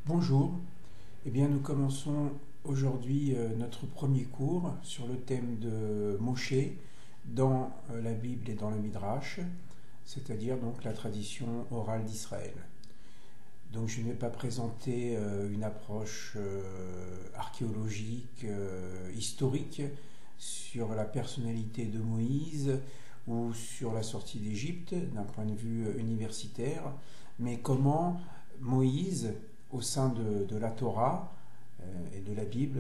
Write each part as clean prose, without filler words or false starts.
Bonjour, eh bien nous commençons aujourd'hui notre premier cours sur le thème de Moshe dans la Bible et dans le Midrash, c'est-à-dire donc la tradition orale d'Israël. Donc je ne vais pas présenter une approche archéologique, historique sur la personnalité de Moïse ou sur la sortie d'Égypte d'un point de vue universitaire, mais comment Moïse, au sein de la Torah et de la Bible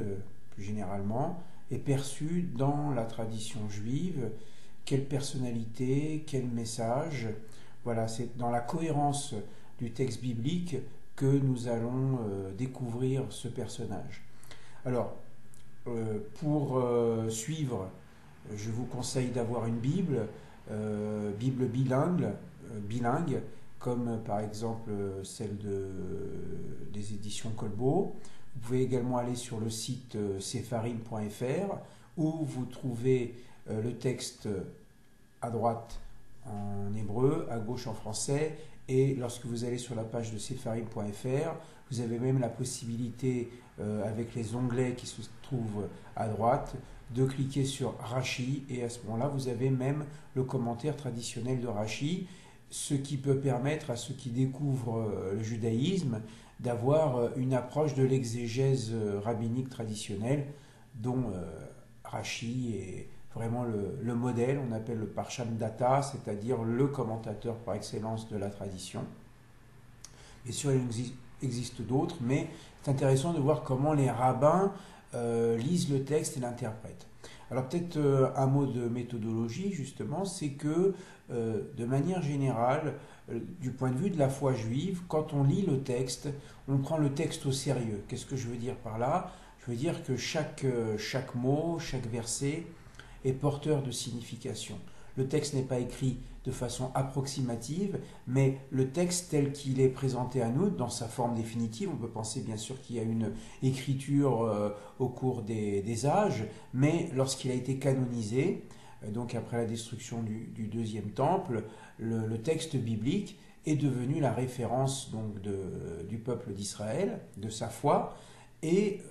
plus généralement, est perçu dans la tradition juive, quelle personnalité, quel message. Voilà, c'est dans la cohérence du texte biblique que nous allons découvrir ce personnage. Alors, pour suivre, je vous conseille d'avoir une Bible, Bible bilingue, comme par exemple celle des éditions Colbeau. Vous pouvez également aller sur le site sepharim.fr où vous trouvez le texte à droite en hébreu, à gauche en français, et lorsque vous allez sur la page de sepharim.fr, vous avez même la possibilité, avec les onglets qui se trouvent à droite, de cliquer sur Rashi, et à ce moment-là, vous avez même le commentaire traditionnel de Rashi, ce qui peut permettre à ceux qui découvrent le judaïsme d'avoir une approche de l'exégèse rabbinique traditionnelle, dont Rashi est vraiment le modèle. On appelle le Parsham Data, c'est-à-dire le commentateur par excellence de la tradition. Bien sûr, il existe d'autres, mais c'est intéressant de voir comment les rabbins lisent le texte et l'interprètent. Alors peut-être un mot de méthodologie, justement, c'est que de manière générale, du point de vue de la foi juive, quand on lit le texte, on prend le texte au sérieux. Qu'est-ce que je veux dire par là? Je veux dire que chaque mot, chaque verset est porteur de signification. Le texte n'est pas écrit de façon approximative, mais le texte tel qu'il est présenté à nous, dans sa forme définitive, on peut penser bien sûr qu'il y a une écriture au cours des âges, mais lorsqu'il a été canonisé, donc après la destruction du deuxième temple, le texte biblique est devenu la référence donc du peuple d'Israël, de sa foi, et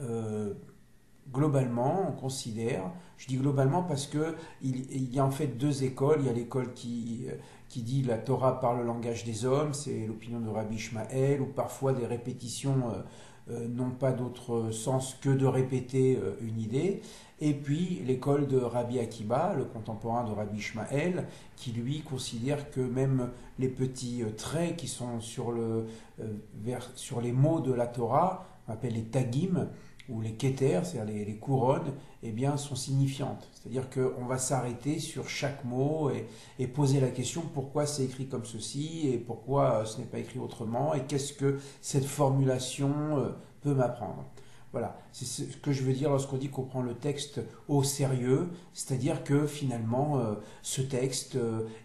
globalement, on considère, je dis globalement parce qu'il y a en fait deux écoles. Il y a l'école qui dit la Torah parle le langage des hommes, c'est l'opinion de Rabbi Ishmael, où parfois des répétitions n'ont pas d'autre sens que de répéter une idée. Et puis l'école de Rabbi Akiba, le contemporain de Rabbi Ishmael, qui lui considère que même les petits traits qui sont sur les mots de la Torah, on appelle les tagim, ou les keter, c'est-à-dire les couronnes, eh bien, sont signifiantes. C'est-à-dire qu'on va s'arrêter sur chaque mot et poser la question pourquoi c'est écrit comme ceci et pourquoi ce n'est pas écrit autrement et qu'est-ce que cette formulation peut m'apprendre. Voilà, c'est ce que je veux dire lorsqu'on dit qu'on prend le texte au sérieux, c'est-à-dire que finalement ce texte,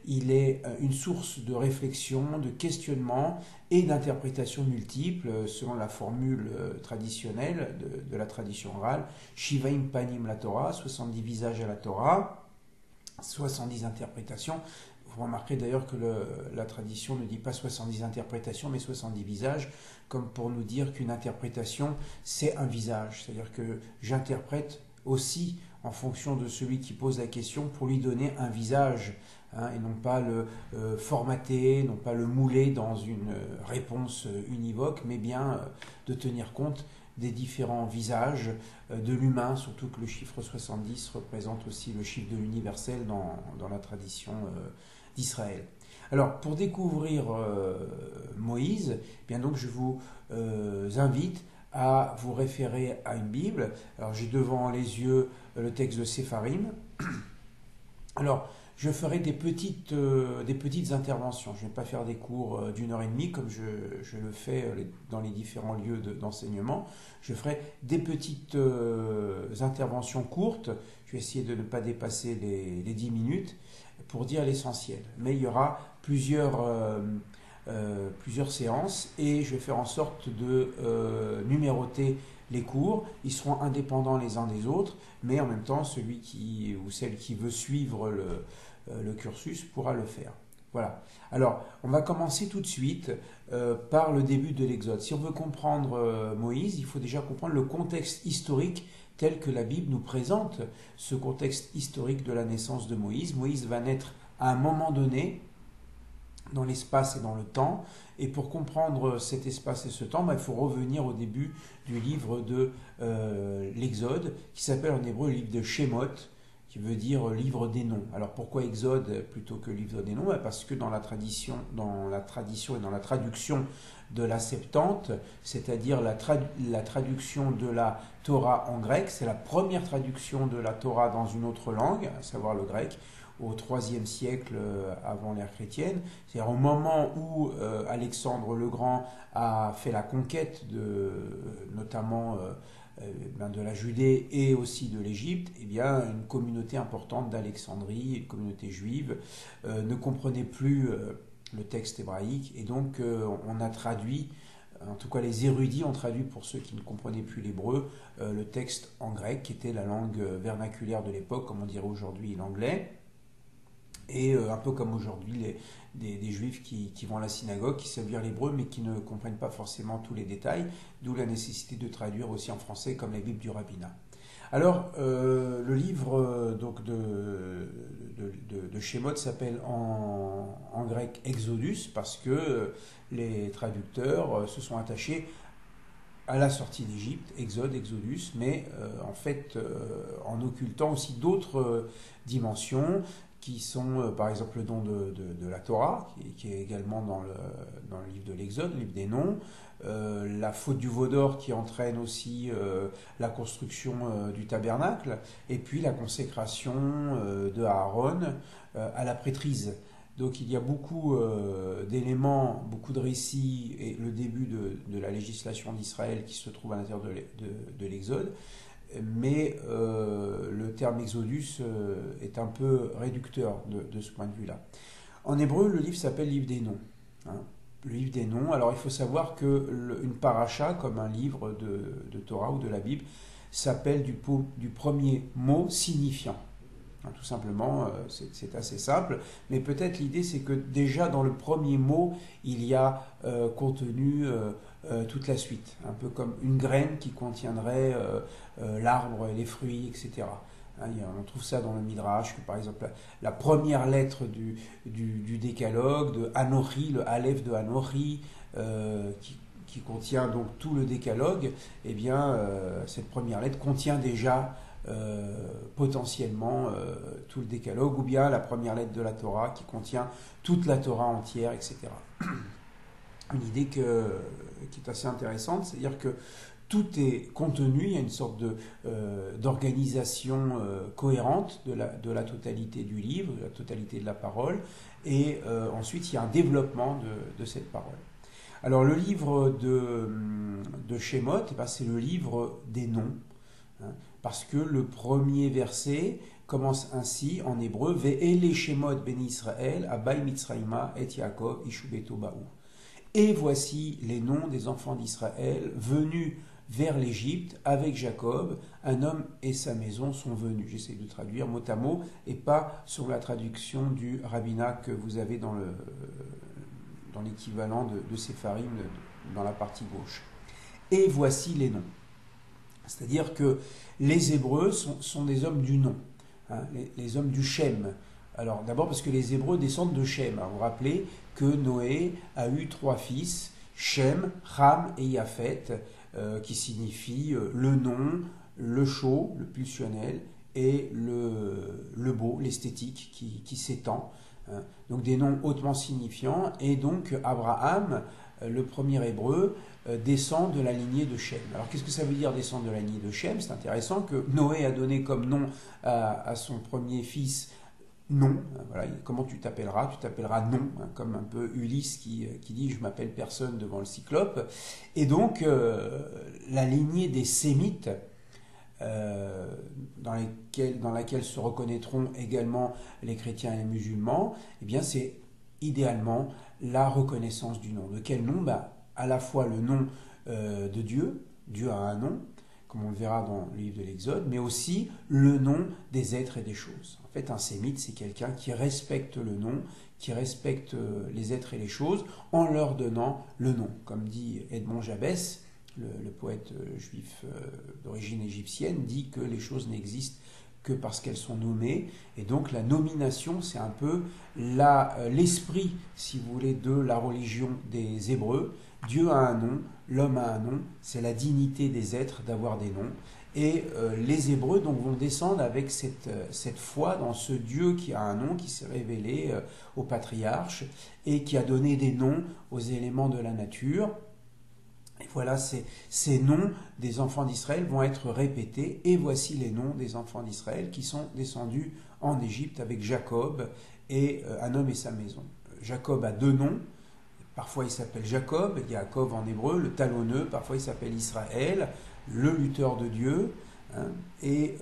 il est une source de réflexion, de questionnement et d'interprétation multiples selon la formule traditionnelle de la tradition orale. Shivaim panim la Torah, 70 visages à la Torah, 70 interprétations. Vous remarquerez d'ailleurs que la tradition ne dit pas 70 interprétations, mais 70 visages, comme pour nous dire qu'une interprétation, c'est un visage. C'est-à-dire que j'interprète aussi en fonction de celui qui pose la question pour lui donner un visage, et non pas le formater, non pas le mouler dans une réponse univoque, mais bien de tenir compte des différents visages de l'humain, surtout que le chiffre 70 représente aussi le chiffre de l'universel dans la tradition d'Israël. Alors, pour découvrir Moïse, eh bien donc je vous invite à vous référer à une Bible. Alors, j'ai devant les yeux le texte de Sepharim. Alors, je ferai des petites interventions. Je ne vais pas faire des cours d'1 heure et demie comme je le fais dans les différents lieux d'enseignement. Je ferai des petites interventions courtes. Je vais essayer de ne pas dépasser les 10 minutes pour dire l'essentiel. Mais il y aura plusieurs séances et je vais faire en sorte de numéroter les cours. Ils seront indépendants les uns des autres, mais en même temps, celui ou celle qui veut suivre le cursus pourra le faire. Voilà. Alors, on va commencer tout de suite par le début de l'Exode. Si on veut comprendre Moïse, il faut déjà comprendre le contexte historique tel que la Bible nous présente ce contexte historique de la naissance de Moïse. Moïse va naître à un moment donné, dans l'espace et dans le temps. Et pour comprendre cet espace et ce temps, il faut revenir au début du livre de l'Exode, qui s'appelle en hébreu le livre de Shemot, qui veut dire livre des noms. Alors pourquoi Exode plutôt que livre des noms? Parce que dans la tradition et dans la traduction de la Septante, c'est-à-dire la traduction de la Torah en grec, c'est la première traduction de la Torah dans une autre langue, à savoir le grec, au IIIe siècle avant l'ère chrétienne. C'est-à-dire au moment où Alexandre le Grand a fait la conquête notamment de la Judée et aussi de l'Égypte, eh bien, une communauté importante d'Alexandrie, une communauté juive, ne comprenait plus le texte hébraïque, et donc on a traduit, en tout cas les érudits ont traduit pour ceux qui ne comprenaient plus l'hébreu, le texte en grec, qui était la langue vernaculaire de l'époque, comme on dirait aujourd'hui l'anglais. Et un peu comme aujourd'hui des juifs qui vont à la synagogue, qui savent lire l'hébreu, mais qui ne comprennent pas forcément tous les détails, d'où la nécessité de traduire aussi en français comme la Bible du rabbinat. Alors, le livre donc de Shemot s'appelle en grec Exodus, parce que les traducteurs se sont attachés à la sortie d'Égypte, Exode, Exodus, mais en fait en occultant aussi d'autres dimensions, qui sont par exemple le don de la Torah, qui est également dans le livre de l'Exode, le livre des noms, la faute du veau d'or qui entraîne aussi la construction du tabernacle, et puis la consécration de Aaron à la prêtrise. Donc il y a beaucoup d'éléments, beaucoup de récits, et le début de la législation d'Israël qui se trouve à l'intérieur de l'Exode. Mais le terme Exodus est un peu réducteur de ce point de vue-là. En hébreu, le livre s'appelle Livre des noms. Hein. Le livre des noms. Alors il faut savoir qu'une paracha, comme un livre de Torah ou de la Bible, s'appelle du premier mot signifiant. Hein, tout simplement, c'est assez simple. Mais peut-être l'idée, c'est que déjà dans le premier mot, il y a contenu toute la suite. Un peu comme une graine qui contiendrait l'arbre, les fruits, etc. Hein, on trouve ça dans le Midrash, que par exemple la première lettre du décalogue, de Anochi, le Aleph de Anochi, qui contient donc tout le décalogue, eh bien, cette première lettre contient déjà potentiellement tout le décalogue, ou bien la première lettre de la Torah qui contient toute la Torah entière, etc. Une idée qui est assez intéressante, c'est-à-dire que tout est contenu, il y a une sorte d'organisation cohérente de la totalité du livre, de la totalité de la parole, et ensuite il y a un développement de cette parole. Alors le livre de Shemot, c'est le livre des noms, hein, parce que le premier verset commence ainsi en hébreu: Ve'ele Shemot ben Israël, Abai Mitzraïma et Yaakov Ishubeto Baou. Et voici les noms des enfants d'Israël venus vers l'Égypte avec Jacob, un homme et sa maison sont venus. J'essaie de traduire mot à mot et pas sur la traduction du rabbinat que vous avez dans l'équivalent de Sépharim dans la partie gauche. Et voici les noms. C'est-à-dire que les Hébreux sont des hommes du nom, hein, les hommes du Shem. Alors d'abord parce que les Hébreux descendent de Shem. Alors, vous vous rappelez que Noé a eu 3 fils, Shem, Ham et Japhet, qui signifient le nom, le chaud, le pulsionnel, et le beau, l'esthétique qui s'étend. Hein. Donc des noms hautement signifiants. Et donc Abraham, le premier Hébreu, descend de la lignée de Shem. Alors qu'est-ce que ça veut dire descendre de la lignée de Shem? C'est intéressant que Noé a donné comme nom à son premier fils nom. Voilà, comment tu t'appelleras? Tu t'appelleras nom, hein, comme un peu Ulysse qui dit je m'appelle personne devant le cyclope. Et donc la lignée des Sémites, dans laquelle se reconnaîtront également les chrétiens et les musulmans, eh bien c'est idéalement la reconnaissance du nom. De quel nom? À la fois le nom de Dieu, Dieu a un nom, comme on le verra dans le livre de l'Exode, mais aussi le nom des êtres et des choses. En fait, un sémite, c'est quelqu'un qui respecte le nom, qui respecte les êtres et les choses, en leur donnant le nom. Comme dit Edmond Jabès, le poète juif d'origine égyptienne, dit que les choses n'existent que parce qu'elles sont nommées. Et donc la nomination, c'est un peu l'esprit, si vous voulez, de la religion des Hébreux. Dieu a un nom, l'homme a un nom, c'est la dignité des êtres d'avoir des noms. Et les Hébreux donc, vont descendre avec cette foi dans ce Dieu qui a un nom, qui s'est révélé aux patriarches et qui a donné des noms aux éléments de la nature. Et voilà, ces noms des enfants d'Israël vont être répétés. Et voici les noms des enfants d'Israël qui sont descendus en Égypte avec Jacob et un homme et sa maison. Jacob a deux noms. Parfois il s'appelle Jacob, Yaakov en hébreu, le talonneux. Parfois il s'appelle Israël, le lutteur de Dieu. Et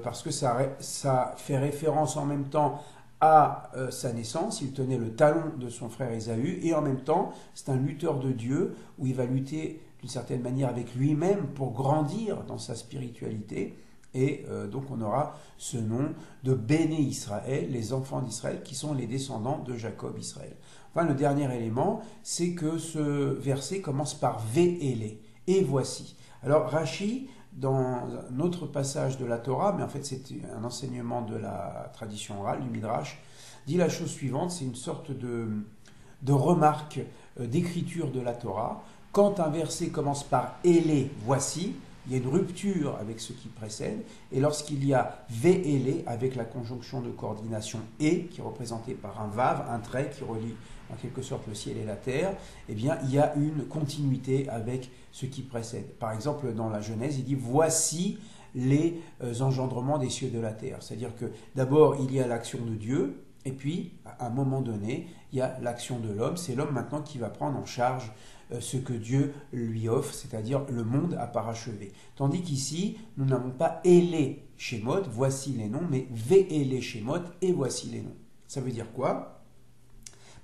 parce que ça fait référence en même temps à sa naissance, il tenait le talon de son frère Ésaü, et en même temps, c'est un lutteur de Dieu, où il va lutter d'une certaine manière avec lui-même pour grandir dans sa spiritualité, et donc on aura ce nom de Béné Israël, les enfants d'Israël, qui sont les descendants de Jacob Israël. Enfin, le dernier élément, c'est que ce verset commence par Véélé, et voici. Alors Rachi, dans un autre passage de la Torah, mais en fait c'est un enseignement de la tradition orale, du Midrash, dit la chose suivante, c'est une sorte de remarque d'écriture de la Torah. Quand un verset commence par « Élé, voici », il y a une rupture avec ce qui précède, et lorsqu'il y a « Véélé » avec la conjonction de coordination « et », qui est représentée par un vav, un trait qui relie en quelque sorte le ciel et la terre, eh bien il y a une continuité avec ce qui précède. Par exemple, dans la Genèse, il dit « Voici les engendrements des cieux et de la terre ». C'est-à-dire que d'abord, il y a l'action de Dieu, et puis, à un moment donné, il y a l'action de l'homme. C'est l'homme maintenant qui va prendre en charge ce que Dieu lui offre, c'est-à-dire le monde à parachever. Tandis qu'ici, nous n'avons pas « Élé Shemot », voici les noms, mais « Véélé Shemot » et voici les noms. Ça veut dire quoi ?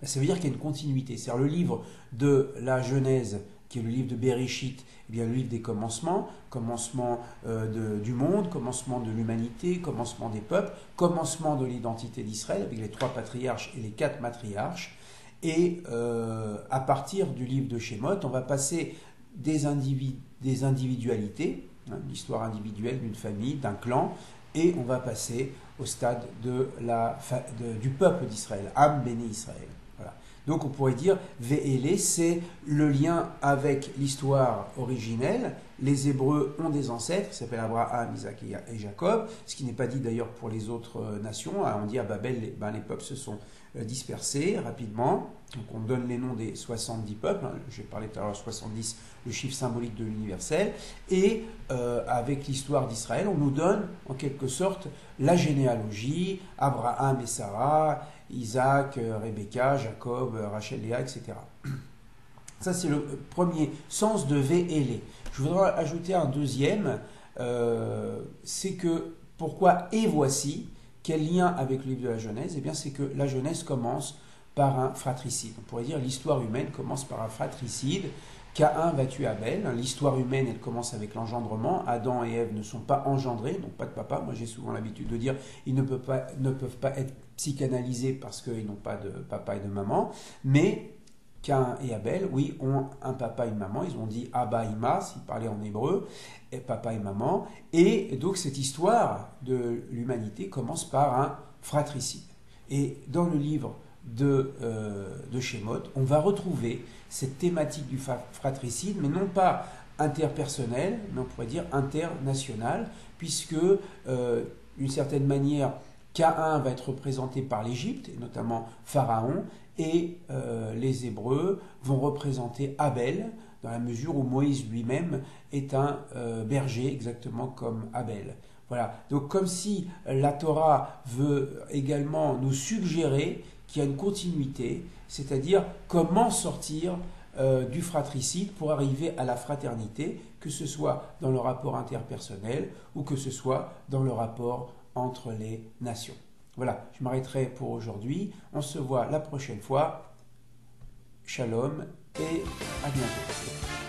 Ça veut dire qu'il y a une continuité. C'est-à-dire le livre de la Genèse, qui est le livre de Bereshit, eh bien le livre des commencements, commencement du monde, commencement de l'humanité, commencement des peuples, commencement de l'identité d'Israël, avec les 3 patriarches et les 4 matriarches. Et à partir du livre de Shemot, on va passer des individualités, l'histoire individuelle d'une famille, d'un clan, et on va passer au stade du peuple d'Israël, Am Béné Israël. Voilà. Donc on pourrait dire Véélé, c'est le lien avec l'histoire originelle. Les Hébreux ont des ancêtres qui s'appellent Abraham, Isaac et Jacob, ce qui n'est pas dit d'ailleurs pour les autres nations. On dit à Babel, les peuples se sont dispersés rapidement. Donc on donne les noms des 70 peuples. J'ai parlé tout à l'heure 70, le chiffre symbolique de l'universel. Et avec l'histoire d'Israël, on nous donne en quelque sorte la généalogie, Abraham et Sarah, Isaac, Rebecca, Jacob, Rachel, Léa, etc. Ça, c'est le premier sens de Véélé. Je voudrais ajouter un deuxième, c'est que pourquoi et voici, quel lien avec le livre de la Genèse? Eh bien, c'est que la Genèse commence par un fratricide. On pourrait dire l'histoire humaine commence par un fratricide. Caïn va tuer Abel. L'histoire humaine, elle commence avec l'engendrement. Adam et Ève ne sont pas engendrés, donc pas de papa. Moi, j'ai souvent l'habitude de dire ils ne peuvent pas être psychanalysés parce qu'ils n'ont pas de papa et de maman. Mais Caïn et Abel, oui, ont un papa et une maman. Ils ont dit Abba, Ima, s'ils parlaient en hébreu, et papa et maman. Et donc, cette histoire de l'humanité commence par un fratricide. Et dans le livre de Shemot, on va retrouver cette thématique du fratricide, mais non pas interpersonnelle, mais on pourrait dire internationale, puisque d'une certaine manière, Caïn va être représenté par l'Égypte, et notamment Pharaon, et les Hébreux vont représenter Abel, dans la mesure où Moïse lui-même est un berger, exactement comme Abel. Voilà. Donc comme si la Torah veut également nous suggérer qu'il y a une continuité, c'est-à-dire comment sortir du fratricide pour arriver à la fraternité, que ce soit dans le rapport interpersonnel ou que ce soit dans le rapport entre les nations. Voilà, je m'arrêterai pour aujourd'hui. On se voit la prochaine fois. Shalom et à bientôt.